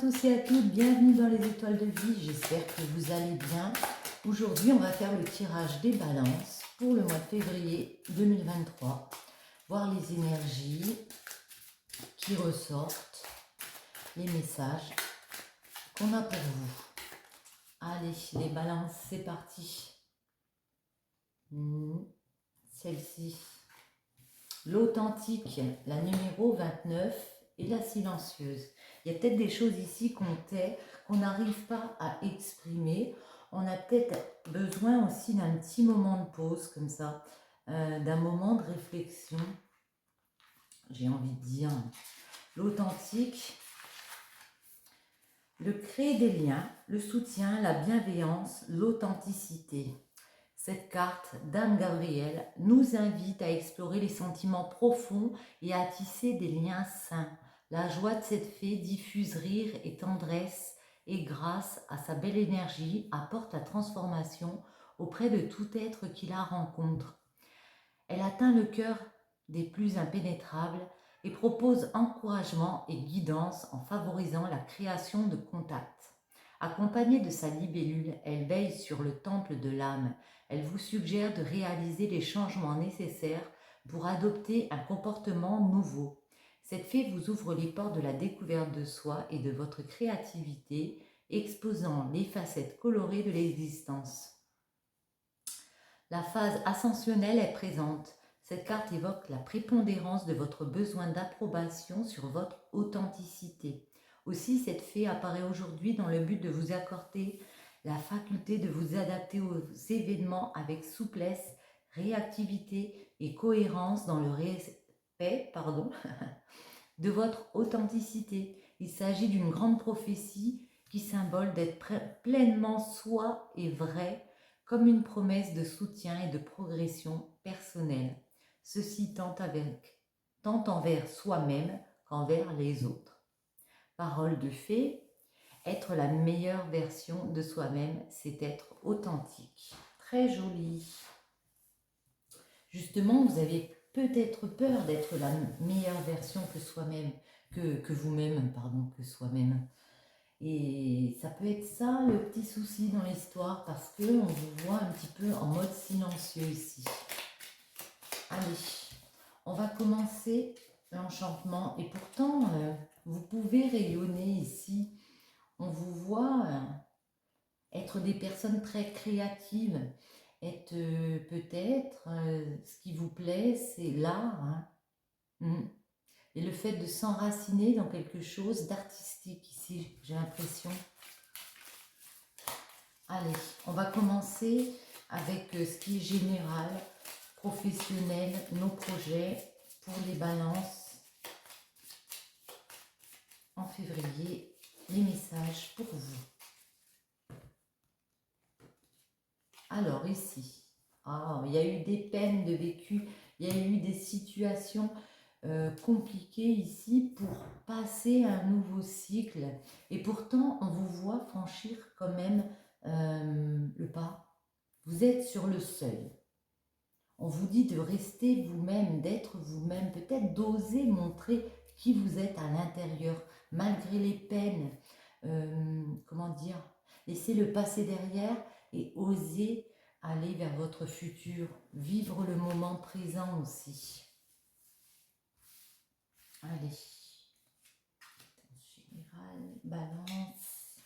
tous et à toutes, bienvenue dans les étoiles de vie, j'espère que vous allez bien. Aujourd'hui on va faire le tirage des balances pour le mois de février 2023, voir les énergies qui ressortent, les messages qu'on a pour vous. Allez, les balances, c'est parti. Celle-ci, l'authentique, la numéro 29 et la silencieuse. Il y a peut-être des choses ici qu'on tait, qu'on n'arrive pas à exprimer. On a peut-être besoin aussi d'un petit moment de pause comme ça, d'un moment de réflexion. J'ai envie de dire l'authentique, le créer des liens, le soutien, la bienveillance, l'authenticité. Cette carte, Dame Gabrielle, nous invite à explorer les sentiments profonds et à tisser des liens sains. La joie de cette fée diffuse rire et tendresse et grâce à sa belle énergie apporte la transformation auprès de tout être qui la rencontre. Elle atteint le cœur des plus impénétrables et propose encouragement et guidance en favorisant la création de contacts. Accompagnée de sa libellule, elle veille sur le temple de l'âme. Elle vous suggère de réaliser les changements nécessaires pour adopter un comportement nouveau. Cette fée vous ouvre les portes de la découverte de soi et de votre créativité, exposant les facettes colorées de l'existence. La phase ascensionnelle est présente. Cette carte évoque la prépondérance de votre besoin d'approbation sur votre authenticité. Aussi, cette fée apparaît aujourd'hui dans le but de vous accorder la faculté de vous adapter aux événements avec souplesse, réactivité et cohérence dans le respect de votre authenticité. Il s'agit d'une grande prophétie qui symbole d'être pleinement soi et vrai, comme une promesse de soutien et de progression personnelle. Ceci tant envers soi-même qu'envers les autres. Parole de fée, être la meilleure version de soi-même, c'est être authentique. Très joli. Justement, vous avez peut-être peur d'être la meilleure version que soi-même, que vous-même, que soi-même. Et ça peut être ça le petit souci dans l'histoire, parce qu'on vous voit un petit peu en mode silencieux ici. Allez, on va commencer l'enchantement. Et pourtant, vous pouvez rayonner ici. On vous voit être des personnes très créatives. Être peut-être, ce qui vous plaît, c'est l'art. Et le fait de s'enraciner dans quelque chose d'artistique ici, j'ai l'impression. Allez, on va commencer avec ce qui est général, professionnel, nos projets pour les balances en février, les messages pour vous. Alors ici, il y a eu des peines de vécu, il y a eu des situations compliquées ici pour passer à un nouveau cycle. Et pourtant, on vous voit franchir quand même le pas. Vous êtes sur le seuil. On vous dit de rester vous-même, d'être vous-même, peut-être d'oser montrer qui vous êtes à l'intérieur, malgré les peines. Laissez le passé derrière et osez aller vers votre futur, vivre le moment présent aussi. Allez, général, balance.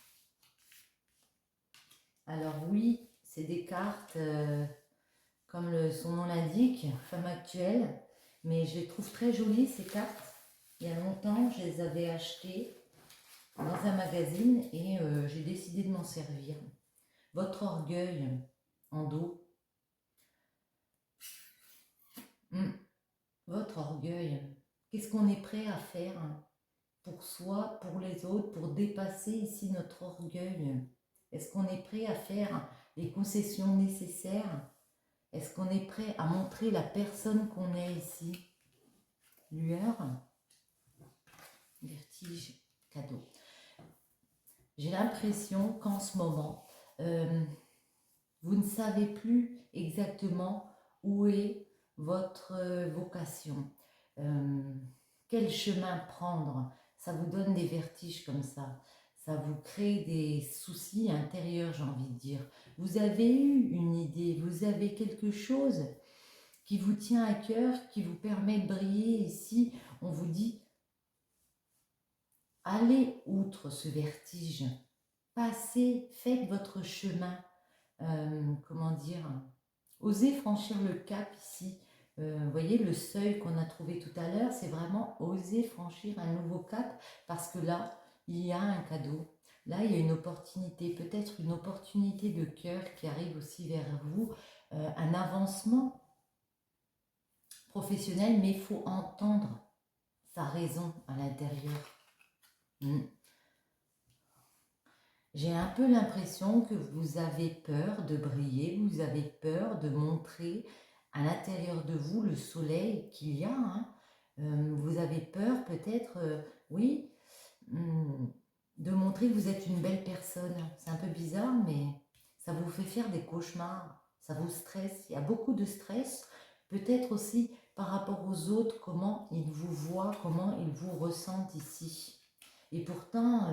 Alors oui, c'est des cartes, comme son nom l'indique, femme actuelle, mais je les trouve très jolies ces cartes. Il y a longtemps, je les avais achetées dans un magazine et j'ai décidé de m'en servir. Votre orgueil en dos. Votre orgueil. Qu'est-ce qu'on est prêt à faire pour soi, pour les autres, pour dépasser ici notre orgueil? Est-ce qu'on est prêt à faire les concessions nécessaires? Est-ce qu'on est prêt à montrer la personne qu'on est ici? Lueur, vertige, cadeau. J'ai l'impression qu'en ce moment, vous ne savez plus exactement où est votre vocation. Quel chemin prendre? Ça vous donne des vertiges comme ça. ça vous crée des soucis intérieurs, j'ai envie de dire. Vous avez eu une idée, vous avez quelque chose qui vous tient à cœur, qui vous permet de briller. Ici, on vous dit, allez outre ce vertige, passez, faites votre chemin. Comment dire, osez franchir le cap ici. Vous voyez le seuil qu'on a trouvé tout à l'heure, c'est vraiment oser franchir un nouveau cap parce que là, il y a un cadeau. Là, il y a une opportunité, peut-être une opportunité de cœur qui arrive aussi vers vous, un avancement professionnel, mais il faut entendre sa raison à l'intérieur. J'ai un peu l'impression que vous avez peur de briller, vous avez peur de montrer à l'intérieur de vous le soleil qu'il y a. Hein. Vous avez peur peut-être, oui, de montrer que vous êtes une belle personne. C'est un peu bizarre, mais ça vous fait faire des cauchemars, ça vous stresse. Il y a beaucoup de stress, peut-être aussi par rapport aux autres, comment ils vous voient, comment ils vous ressentent ici. Et pourtant,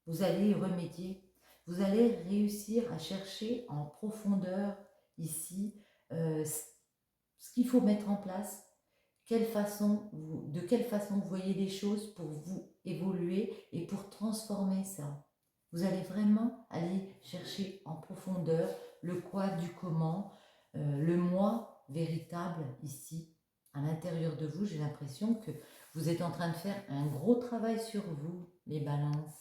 vous allez y remédier. Vous allez réussir à chercher en profondeur ici ce qu'il faut mettre en place, de quelle façon vous voyez les choses pour vous évoluer et pour transformer ça. Vous allez vraiment aller chercher en profondeur le quoi du comment, le moi véritable ici. À l'intérieur de vous, j'ai l'impression que vous êtes en train de faire un gros travail sur vous, les balances.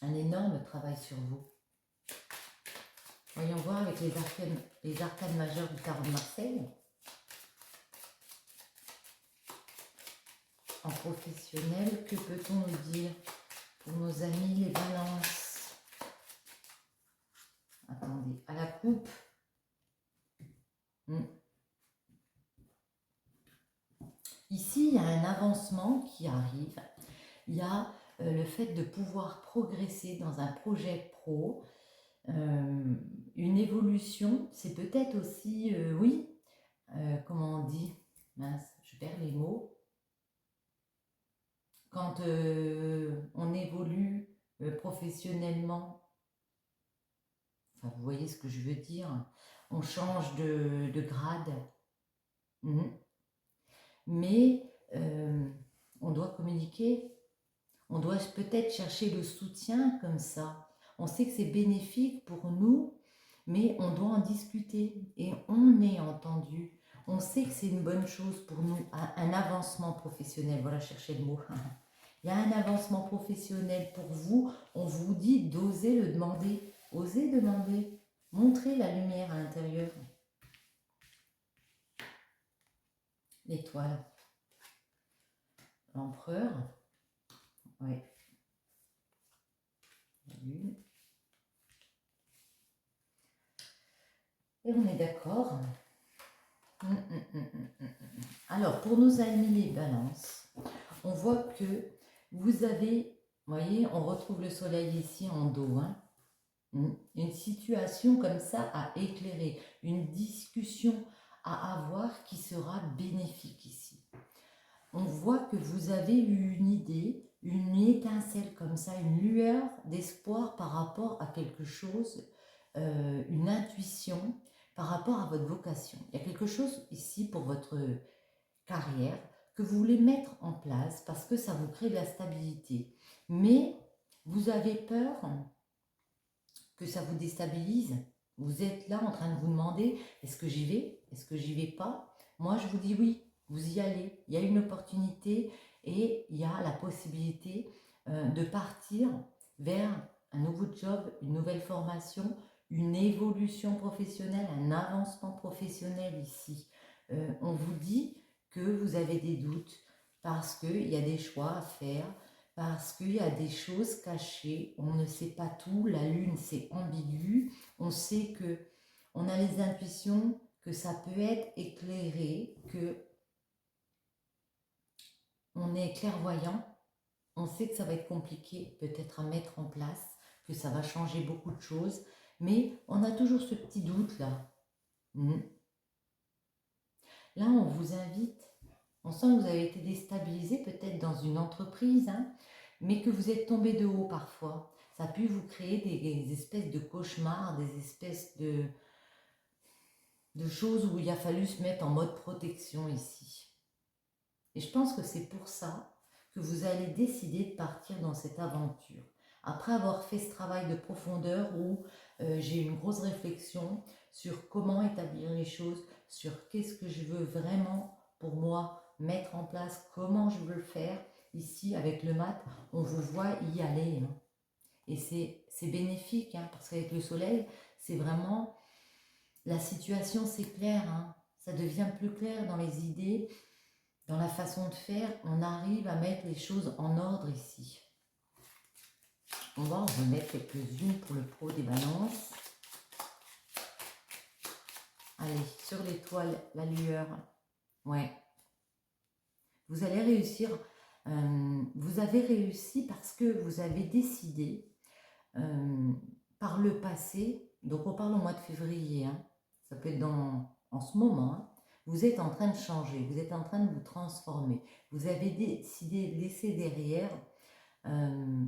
Un énorme travail sur vous. Voyons voir avec les arcanes majeures du tarot de Marseille. En professionnel, que peut-on nous dire pour nos amis les balances? Attendez, à la coupe. Ici, il y a un avancement qui arrive. Il y a le fait de pouvoir progresser dans un projet pro. Une évolution, c'est peut-être aussi, oui, comment on dit, mince, je perds les mots, quand on évolue professionnellement, enfin vous voyez ce que je veux dire, on change de grade, mais on doit communiquer, on doit peut-être chercher le soutien comme ça. On sait que c'est bénéfique pour nous, mais on doit en discuter et on est entendu. On sait que c'est une bonne chose pour nous, un avancement professionnel. Voilà, chercher le mot. Il y a un avancement professionnel pour vous. On vous dit d'oser le demander. Osez demander. Montrez la lumière à l'intérieur. L'étoile. L'empereur. Oui. La lune. Et on est d'accord. Alors, pour nos amis les balances, on voit que vous avez, vous voyez, on retrouve le soleil ici en dos, hein, une situation comme ça à éclairer, une discussion à avoir qui sera bénéfique ici. On voit que vous avez eu une idée, une étincelle comme ça, une lueur d'espoir par rapport à quelque chose, une intuition par rapport à votre vocation. Il y a quelque chose ici pour votre carrière que vous voulez mettre en place parce que ça vous crée de la stabilité. Mais vous avez peur que ça vous déstabilise. Vous êtes là en train de vous demander, est-ce que j'y vais? Est-ce que j'y vais pas? Moi, je vous dis oui, vous y allez. Il y a une opportunité et il y a la possibilité de partir vers un nouveau job, une nouvelle formation, une évolution professionnelle, un avancement professionnel ici. On vous dit que vous avez des doutes parce qu'il y a des choix à faire, parce qu'il y a des choses cachées, on ne sait pas tout, la lune c'est ambigu, on sait que on a les intuitions, que ça peut être éclairé, que on est clairvoyant, on sait que ça va être compliqué peut-être à mettre en place, que ça va changer beaucoup de choses, mais on a toujours ce petit doute là. Là on vous invite On sent que vous avez été déstabilisé peut-être dans une entreprise, hein, mais que vous êtes tombé de haut parfois. Ça a pu vous créer des espèces de cauchemars, des espèces de choses où il a fallu se mettre en mode protection ici. Et je pense que c'est pour ça que vous allez décider de partir dans cette aventure. Après avoir fait ce travail de profondeur où j'ai eu une grosse réflexion sur comment établir les choses, sur qu'est-ce que je veux vraiment pour moi mettre en place, comment je veux le faire. Ici, avec le mat, on vous voit y aller. Hein. Et c'est bénéfique, hein, parce qu'avec le soleil, c'est vraiment... La situation, c'est clair. Hein. Ça devient plus clair dans les idées. Dans la façon de faire, on arrive à mettre les choses en ordre ici. On va en remettre quelques-unes pour le pro des balances. Allez, sur l'étoile, la lueur. Ouais. Vous allez réussir. Vous avez réussi parce que vous avez décidé par le passé. Donc on parle au mois de février. Hein, ça peut être en ce moment. Hein, vous êtes en train de changer. Vous êtes en train de vous transformer. Vous avez décidé de laisser derrière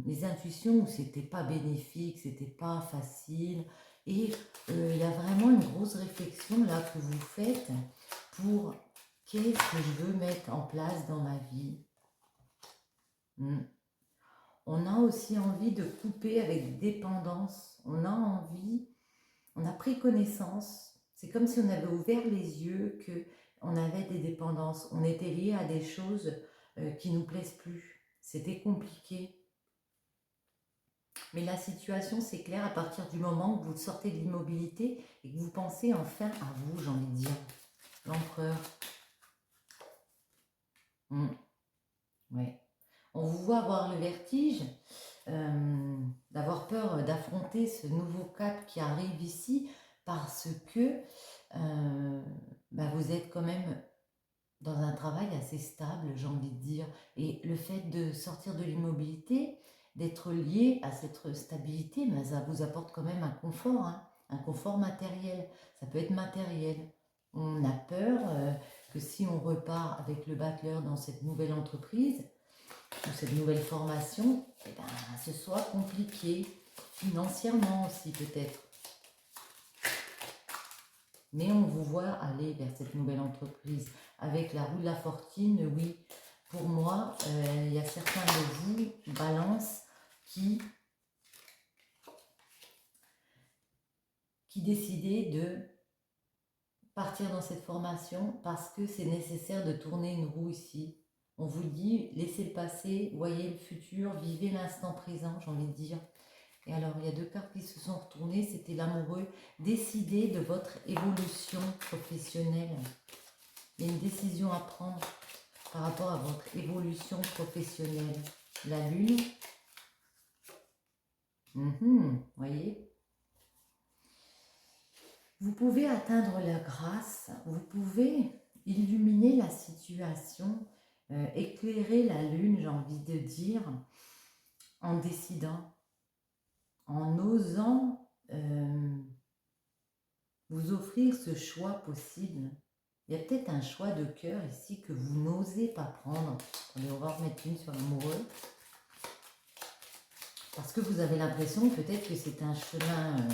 les intuitions où c'était pas bénéfique, c'était pas facile. Et il y a vraiment une grosse réflexion là que vous faites pour qu'est-ce que je veux mettre en place dans ma vie. On a aussi envie de couper avec dépendance. On a envie, on a pris connaissance. C'est comme si on avait ouvert les yeux, qu'on avait des dépendances. On était lié à des choses qui ne nous plaisent plus. C'était compliqué. Mais la situation, c'est clair à partir du moment où vous sortez de l'immobilité et que vous pensez enfin à vous, j'ai envie de dire. L'empereur. Ouais. On vous voit avoir le vertige, d'avoir peur d'affronter ce nouveau cap qui arrive ici parce que vous êtes quand même dans un travail assez stable, j'ai envie de dire. Et le fait de sortir de l'immobilité, d'être lié à cette stabilité, ça vous apporte quand même un confort, hein, un confort matériel. Ça peut être matériel. On a peur que si on repart avec le battleur dans cette nouvelle entreprise, ou cette nouvelle formation, eh ben, ce soit compliqué, financièrement aussi peut-être. Mais on vous voit aller vers cette nouvelle entreprise. Avec la roue de la fortune, oui, pour moi, il y a certains de vous, balance, qui décidaient de partir dans cette formation parce que c'est nécessaire de tourner une roue ici. On vous dit, laissez le passé, voyez le futur, vivez l'instant présent, j'ai envie de dire. Et alors, il y a deux cartes qui se sont retournées, c'était l'amoureux. Décidez de votre évolution professionnelle. Il y a une décision à prendre par rapport à votre évolution professionnelle. La lune. Voyez. Vous pouvez atteindre la grâce, vous pouvez illuminer la situation, éclairer la lune, j'ai envie de dire, en décidant, en osant vous offrir ce choix possible. Il y a peut-être un choix de cœur ici que vous n'osez pas prendre. Allez, on va remettre une sur l'amoureux. Parce que vous avez l'impression peut-être que c'est un chemin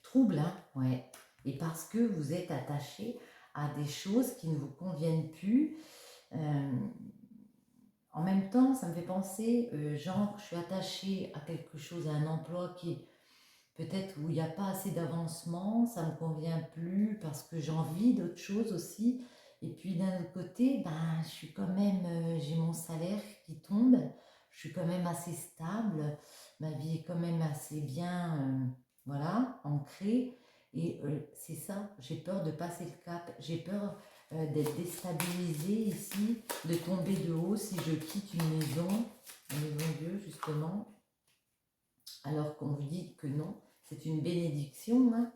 trouble, hein, ouais. Et parce que vous êtes attaché à des choses qui ne vous conviennent plus. En même temps, ça me fait penser, genre, je suis attachée à quelque chose, à un emploi qui est peut-être où il n'y a pas assez d'avancement, ça ne me convient plus parce que j'ai envie d'autre chose aussi. Et puis d'un autre côté, je suis quand même, j'ai mon salaire qui tombe, je suis quand même assez stable, ma vie est quand même assez bien, voilà, ancrée. Et c'est ça, j'ai peur de passer le cap, j'ai peur d'être déstabilisée ici, de tomber de haut si je quitte une maison Dieu justement, alors qu'on vous dit que non, c'est une bénédiction, hein,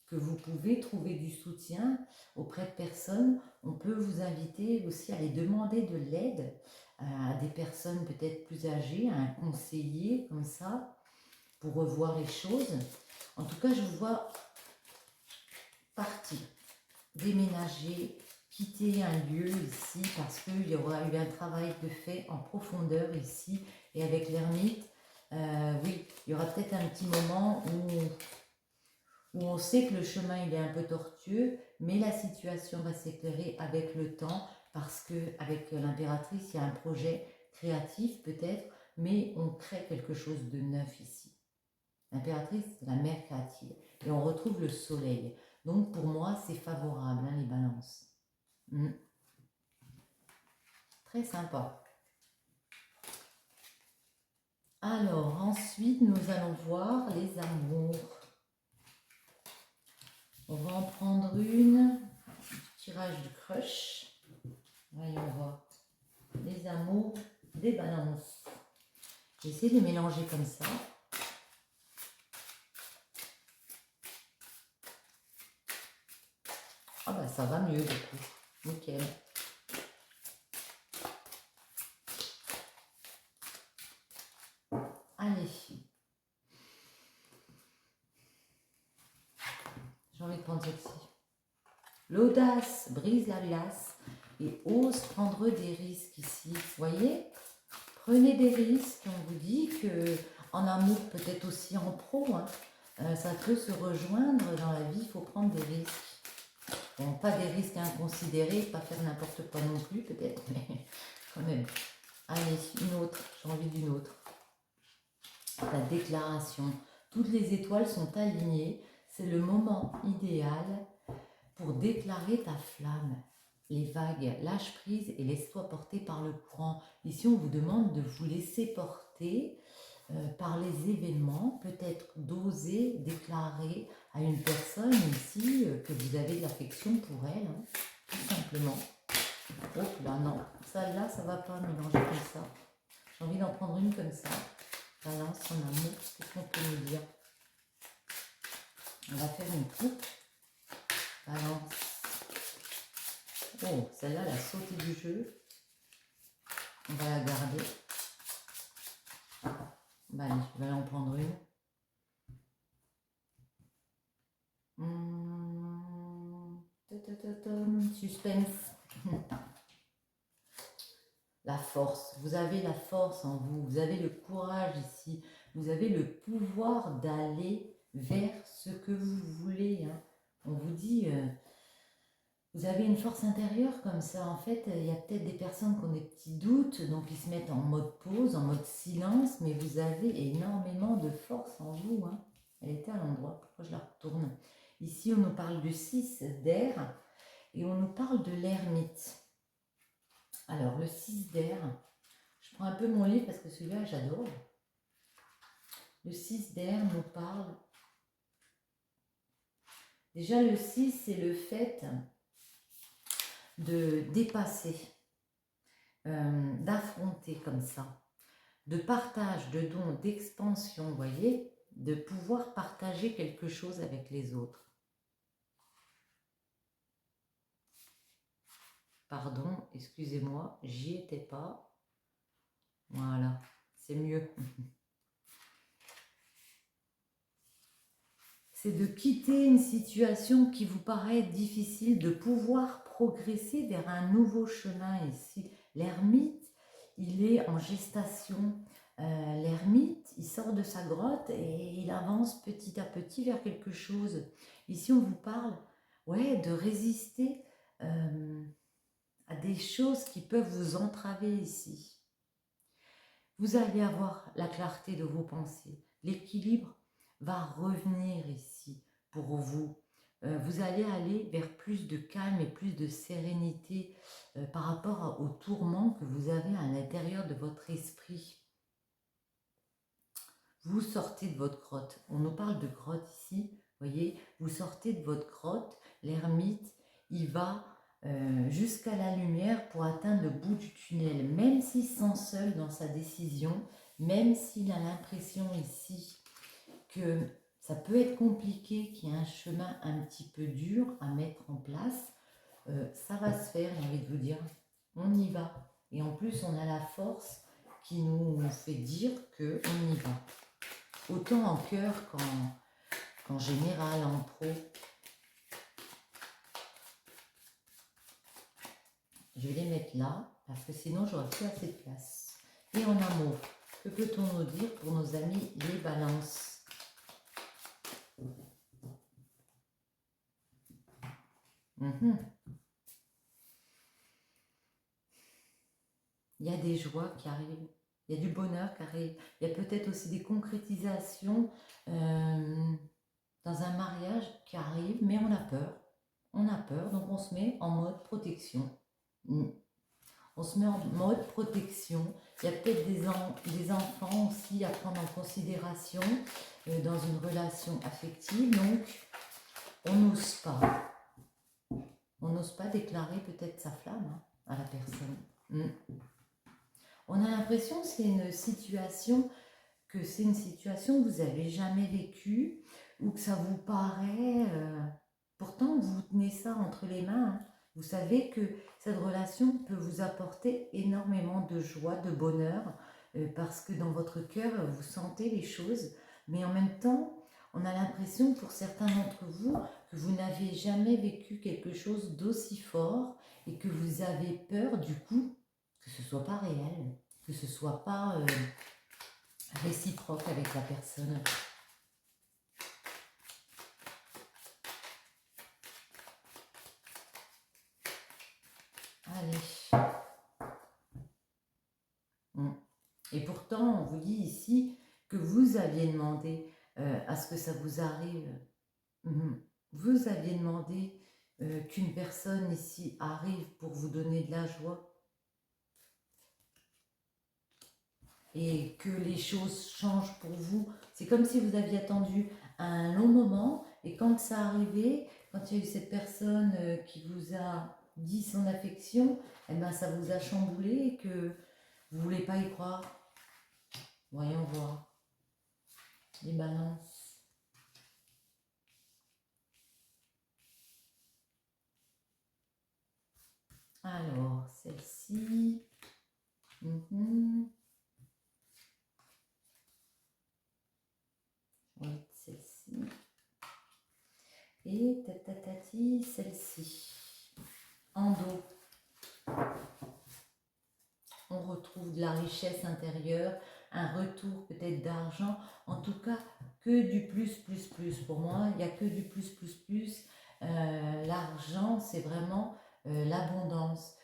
que vous pouvez trouver du soutien auprès de personnes. On peut vous inviter aussi à aller demander de l'aide à des personnes peut-être plus âgées, à un conseiller comme ça, pour revoir les choses. En tout cas, je vous vois partir, déménager, quitter un lieu ici parce qu'il y aura eu un travail de fait en profondeur ici. Et avec l'ermite, oui, il y aura peut-être un petit moment où on sait que le chemin il est un peu tortueux, mais la situation va s'éclairer avec le temps parce qu'avec l'impératrice, il y a un projet créatif peut-être, mais on crée quelque chose de neuf ici. L'impératrice, c'est la mère créative. Et on retrouve le soleil. Donc pour moi, c'est favorable, hein, les balances. Très sympa. Alors, ensuite, nous allons voir les amours. On va en prendre une. Tirage du crush. Voyons voir. Les amours des balances. J'essaie de mélanger comme ça. Ah bah ça va mieux du coup. Nickel. Allez. J'ai envie de prendre celle-ci. L'audace brise la glace et ose prendre des risques ici. Vous voyez? Prenez des risques. On vous dit que en amour, peut-être aussi en pro, hein, ça peut se rejoindre dans la vie. Il faut prendre des risques. Bon, pas des risques inconsidérés, pas faire n'importe quoi non plus, peut-être, mais quand même. Allez, une autre. J'ai envie d'une autre. La déclaration. Toutes les étoiles sont alignées. C'est le moment idéal pour déclarer ta flamme. Les vagues, lâche prise et laisse-toi porter par le courant. Ici, on vous demande de vous laisser porter par les événements, peut-être d'oser déclarer à une personne ici que vous avez de l'affection pour elle, hein, tout simplement. Oh là non, celle-là, ça ne va pas mélanger comme ça. J'ai envie d'en prendre une comme ça. Balance son amour, qu'est-ce qu'on peut nous dire? On va faire une coupe. Balance. Oh, celle-là, elle a sauté du jeu. On va la garder. Bah allez, je vais en prendre une. Suspense. La force. Vous avez la force en vous. Vous avez le courage ici. Vous avez le pouvoir d'aller vers ce que vous voulez. Hein. On vous dit... vous avez une force intérieure comme ça. En fait, il y a peut-être des personnes qui ont des petits doutes, donc ils se mettent en mode pause, en mode silence, mais vous avez énormément de force en vous. Hein. Elle était à l'endroit, pourquoi je la retourne? Ici, on nous parle du 6 d'air et on nous parle de l'ermite. Alors, le 6 d'air, je prends un peu mon livre parce que celui-là, j'adore. Le 6 d'air nous parle... Déjà, le 6, c'est le fait de dépasser, d'affronter comme ça, de partage, de don, d'expansion, vous voyez, de pouvoir partager quelque chose avec les autres. Pardon, excusez-moi, j'y étais pas. Voilà, c'est mieux. C'est de quitter une situation qui vous paraît difficile, de pouvoir progresser vers un nouveau chemin ici. L'ermite, il est en gestation. L'ermite, il sort de sa grotte et il avance petit à petit vers quelque chose. Ici, on vous parle ouais, de résister à des choses qui peuvent vous entraver ici. Vous allez avoir la clarté de vos pensées, l'équilibre va revenir ici pour vous. Vous allez aller vers plus de calme et plus de sérénité par rapport aux tourments que vous avez à l'intérieur de votre esprit. Vous sortez de votre grotte. On nous parle de grotte ici, voyez, vous sortez de votre grotte, l'ermite, il va jusqu'à la lumière pour atteindre le bout du tunnel, même s'il se sent seul dans sa décision, même s'il a l'impression ici que ça peut être compliqué, qu'il y a un chemin un petit peu dur à mettre en place, ça va se faire, j'ai envie de vous dire, on y va. Et en plus, on a la force qui nous fait dire qu'on y va. Autant en cœur qu'en, qu'en général, en pro. Je vais les mettre là, parce que sinon j'aurais plus assez de place. Et en amour, que peut-on nous dire pour nos amis les balances? Il y a des joies qui arrivent, il y a du bonheur qui arrive, il y a peut-être aussi des concrétisations dans un mariage qui arrive, mais on a peur. On a peur, donc on se met en mode protection. On se met en mode protection. Il y a peut-être des enfants aussi à prendre en considération dans une relation affective, donc on n'ose pas. On n'ose pas déclarer peut-être sa flamme à la personne. On a l'impression que c'est une situation que vous n'avez jamais vécue ou que ça vous paraît... pourtant, vous tenez ça entre les mains. Vous savez que cette relation peut vous apporter énormément de joie, de bonheur, parce que dans votre cœur, vous sentez les choses. Mais en même temps, on a l'impression pour certains d'entre vous que vous n'avez jamais vécu quelque chose d'aussi fort et que vous avez peur du coup que ce ne soit pas réel, que ce ne soit pas réciproque avec la personne. Allez. Et pourtant, on vous dit ici que vous aviez demandé à ce que ça vous arrive. Vous aviez demandé qu'une personne ici arrive pour vous donner de la joie. Et que les choses changent pour vous. C'est comme si vous aviez attendu un long moment et quand ça arrivait, quand il y a eu cette personne qui vous a dit son affection, eh ben ça vous a chamboulé et que vous ne voulez pas y croire. Voyons voir. Les balances. Alors, celle-ci. Oui, celle-ci. Et tatatati, celle-ci. En dos. On retrouve de la richesse intérieure, un retour peut-être d'argent, en tout cas que du plus. Pour moi, il n'y a que du plus. L'argent, c'est vraiment l'abondance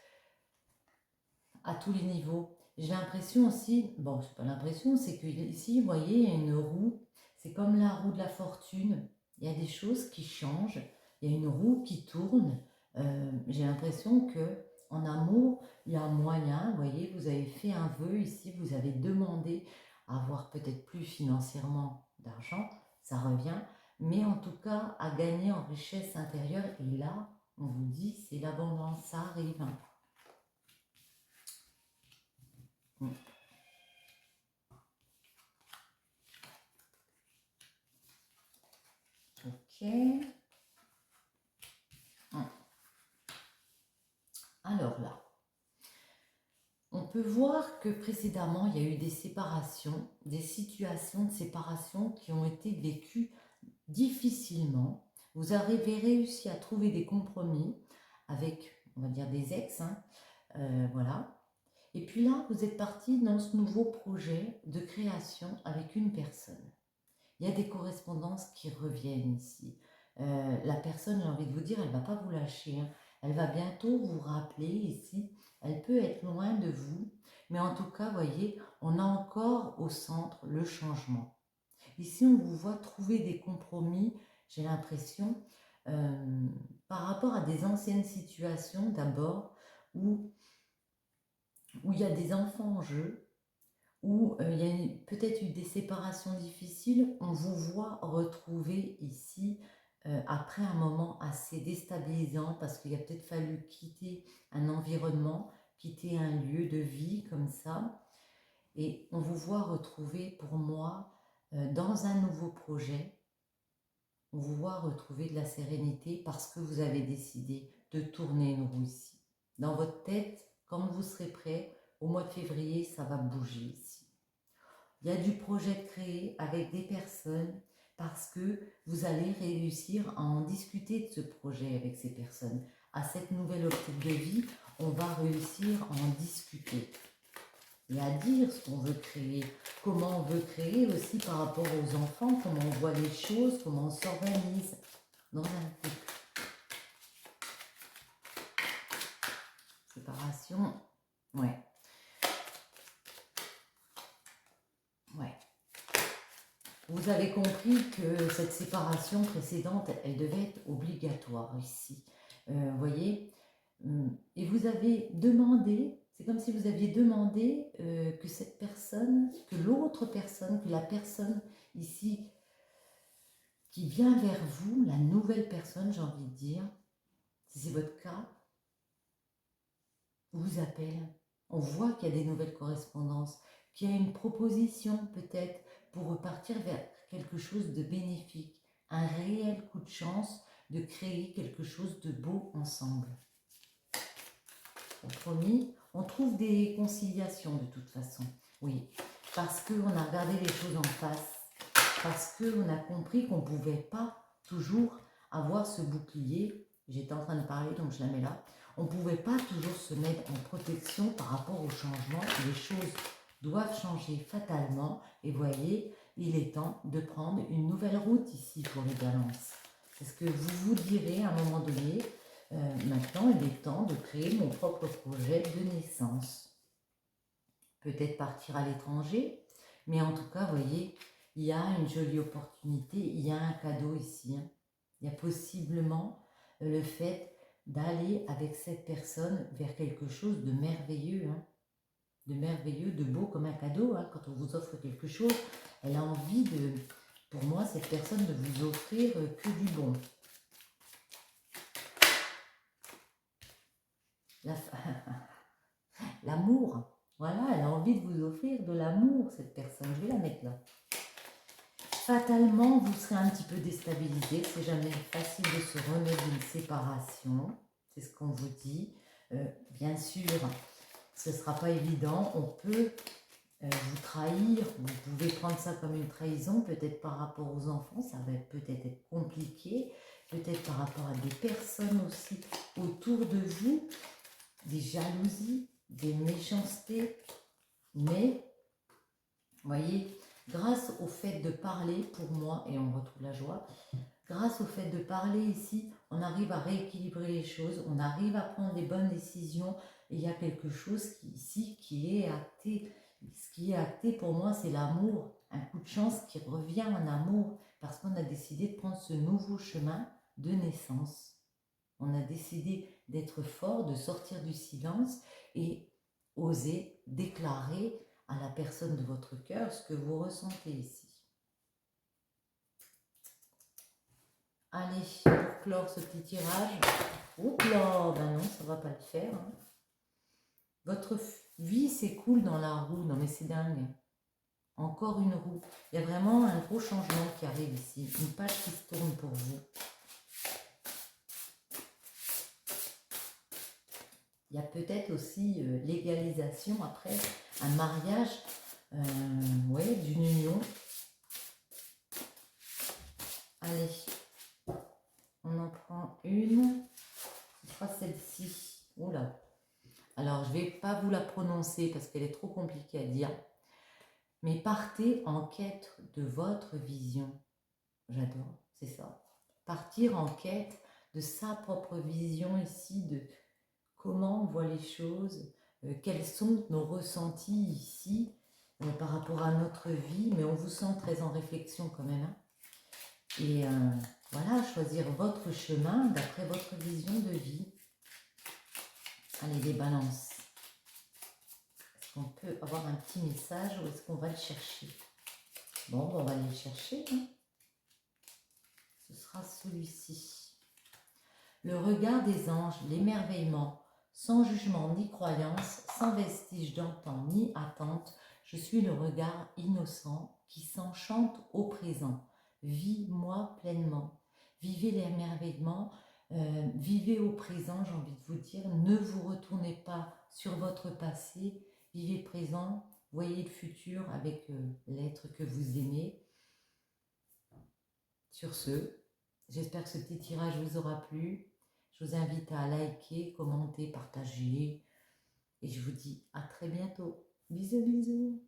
à tous les niveaux. J'ai l'impression aussi, bon, c'est pas l'impression, c'est que ici, vous voyez, il y a une roue, c'est comme la roue de la fortune. Il y a des choses qui changent, il y a une roue qui tourne. J'ai l'impression que en amour, il y a un moyen, vous voyez, vous avez fait un vœu ici, vous avez demandé à avoir peut-être plus financièrement d'argent, ça revient, mais en tout cas à gagner en richesse intérieure. Et là, on vous dit, c'est l'abondance, ça arrive. Ok. Alors là, on peut voir que précédemment, il y a eu des séparations, des situations de séparation qui ont été vécues difficilement. Vous avez réussi à trouver des compromis avec, on va dire, des ex, voilà. Et puis là, vous êtes parti dans ce nouveau projet de création avec une personne. Il y a des correspondances qui reviennent ici. La personne, j'ai envie de vous dire, elle ne va pas vous lâcher. Elle va bientôt vous rappeler ici. Elle peut être loin de vous, mais en tout cas, voyez, on a encore au centre le changement. Ici, on vous voit trouver des compromis, j'ai l'impression, par rapport à des anciennes situations d'abord, où il y a des enfants en jeu, où il y a peut-être eu des séparations difficiles, on vous voit retrouver ici, après un moment assez déstabilisant, parce qu'il a peut-être fallu quitter un environnement, quitter un lieu de vie comme ça, et on vous voit retrouver, pour moi, dans un nouveau projet, on vous voit retrouver de la sérénité parce que vous avez décidé de tourner une roue ici. Dans votre tête, quand vous serez prêt, au mois de février, ça va bouger ici. Il y a du projet de créer avec des personnes parce que vous allez réussir à en discuter de ce projet avec ces personnes. À cette nouvelle optique de vie, on va réussir à en discuter et à dire ce qu'on veut créer, comment on veut créer aussi par rapport aux enfants, comment on voit les choses, comment on s'organise dans un couple. Séparation, ouais. Ouais. Vous avez compris que cette séparation précédente, elle devait être obligatoire ici. Vous voyez, et vous avez demandé, c'est comme si vous aviez demandé que cette personne, que l'autre personne, que la personne ici qui vient vers vous, la nouvelle personne, j'ai envie de dire, si c'est votre cas, vous appelle. On voit qu'il y a des nouvelles correspondances, qu'il y a une proposition peut-être pour repartir vers quelque chose de bénéfique, un réel coup de chance de créer quelque chose de beau ensemble. Promis, on trouve des conciliations de toute façon. Oui, parce qu'on a regardé les choses en face, parce qu'on a compris qu'on ne pouvait pas toujours avoir ce bouclier. J'étais en train de parler, donc je la mets là. On ne pouvait pas toujours se mettre en protection par rapport au changement. Les choses doivent changer fatalement. Et voyez, il est temps de prendre une nouvelle route ici pour les balances. C'est ce que vous vous direz à un moment donné. Maintenant, il est temps de créer mon propre projet de naissance. Peut-être partir à l'étranger, mais en tout cas, vous voyez, il y a une jolie opportunité, il y a un cadeau ici. Hein. Il y a possiblement le fait d'aller avec cette personne vers quelque chose de merveilleux. Hein. De merveilleux, de beau comme un cadeau. Hein. Quand on vous offre quelque chose, elle a envie de, pour moi, cette personne de vous offrir que du bon. L'amour, voilà, elle a envie de vous offrir de l'amour, cette personne. Je vais la mettre là. Fatalement, vous serez un petit peu déstabilisé. C'est jamais facile de se remettre d'une séparation. C'est ce qu'on vous dit. Bien sûr, ce ne sera pas évident. On peut vous trahir. Vous pouvez prendre ça comme une trahison, peut-être par rapport aux enfants. Ça va peut-être être compliqué. Peut-être par rapport à des personnes aussi autour de vous. Des jalousies, des méchancetés. Mais, vous voyez, grâce au fait de parler, pour moi, et on retrouve la joie, grâce au fait de parler ici, on arrive à rééquilibrer les choses, on arrive à prendre les bonnes décisions, et il y a quelque chose ici qui est acté. Ce qui est acté pour moi, c'est l'amour, un coup de chance qui revient en amour, parce qu'on a décidé de prendre ce nouveau chemin de naissance. On a décidé d'être fort, de sortir du silence et oser déclarer à la personne de votre cœur ce que vous ressentez ici. Allez, pour clore ce petit tirage, oups là, ben non, ça ne va pas le faire. Hein. Votre vie s'écoule dans la roue, non mais c'est dingue. Encore une roue. Il y a vraiment un gros changement qui arrive ici, une page qui se tourne pour vous. Il y a peut-être aussi l'égalisation après, un mariage, ouais, d'une union. Allez, on en prend une. Ce sera celle-ci. Oula. Alors, je ne vais pas vous la prononcer parce qu'elle est trop compliquée à dire. Mais partez en quête de votre vision. J'adore, c'est ça. Partir en quête de sa propre vision ici, de comment on voit les choses, quels sont nos ressentis ici par rapport à notre vie, mais on vous sent très en réflexion quand même. Hein. Et voilà, choisir votre chemin d'après votre vision de vie. Allez, les balances. Est-ce qu'on peut avoir un petit message ou est-ce qu'on va le chercher? Bon, on va aller le chercher. Hein. Ce sera celui-ci. Le regard des anges, l'émerveillement. Sans jugement ni croyance, sans vestige d'antan ni attente, je suis le regard innocent qui s'enchante au présent. Vis-moi pleinement. Vivez l'émerveillement, vivez au présent, j'ai envie de vous dire. Ne vous retournez pas sur votre passé, vivez présent, voyez le futur avec l'être que vous aimez. Sur ce, j'espère que ce petit tirage vous aura plu. Je vous invite à liker, commenter, partager. Et je vous dis à très bientôt. Bisous, bisous.